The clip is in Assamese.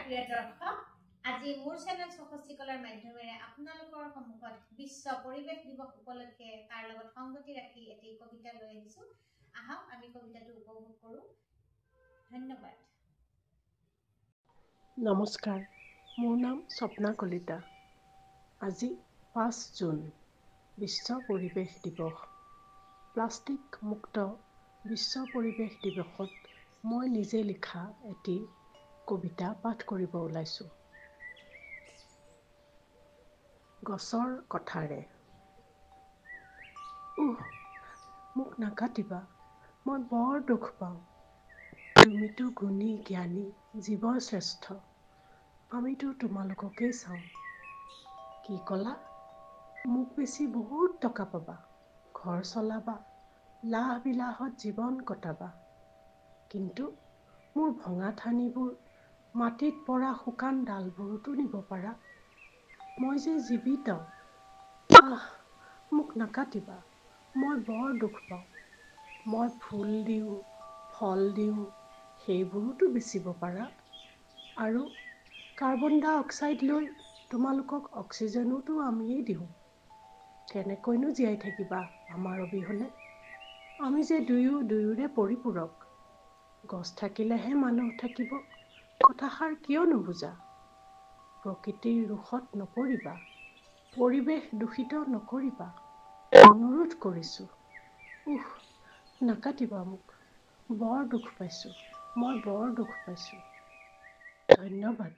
প্ৰিয় দৰ্শক, আজি মোৰ চেনেল সখস্তিকলাৰ মাধ্যমেৰে আপোনালোকৰ সন্মুখত বিশ্ব পৰিৱেশ দিৱস উপলক্ষে তাৰ লগত সংগতি ৰাখি এটি কবিতা লৈ আহিছো। আহক আমি কবিতাটো উপভোগ কৰো। ধন্যবাদ। নমস্কাৰ, মোৰ নাম স্বপ্না কলিতা। আজি 5 জুন, বিশ্ব পৰিৱেশ দিৱস। প্লাষ্টিক মুক্ত বিশ্ব পৰিৱেশ দিৱসত মই নিজে লিখা এটি কবিতা পাঠ কৰিব ওলাইছোঁ। গছৰ কথাৰে। মোক নাকাটিবা, মই বৰ দুখ পাওঁ। তুমিতো গুণী জ্ঞানী জীৱৰ শ্ৰেষ্ঠ, আমিতো তোমালোককেই চাওঁ। কি ক'লা? মোক বেছি বহুত টকা পাবা, ঘৰ চলাবা, লাহ বিলাহত জীৱন কটাবা। কিন্তু মোৰ ভঙা ঠানিবোৰ, মাটিত পৰা শুকান ডালবোৰতো নিব পাৰা। মই যে জীৱিত। মোক নাকাটিবা, মই বৰ দুখ পাওঁ। মই ফুল দিওঁ, ফল দিওঁ, সেইবোৰোতো বেচিব পাৰা। আৰু কাৰ্বন ডাই অক্সাইড লৈ তোমালোকক অক্সিজেনোতো আমিয়েই দিওঁ। কেনেকৈনো জীয়াই থাকিবা আমাৰ অবিহনে? আমি যে দুয়োৰে পৰিপূৰক। গছ থাকিলেহে মানুহ থাকিব, কথাষাৰ কিয় নুবুজা? প্ৰকৃতিৰ ৰোষত নপৰিবা, পৰিৱেশ দূষিত নকৰিবা, অনুৰোধ কৰিছোঁ। নাকাটিবা মোক, বৰ দুখ পাইছোঁ, মই বৰ দুখ পাইছোঁ। ধন্যবাদ।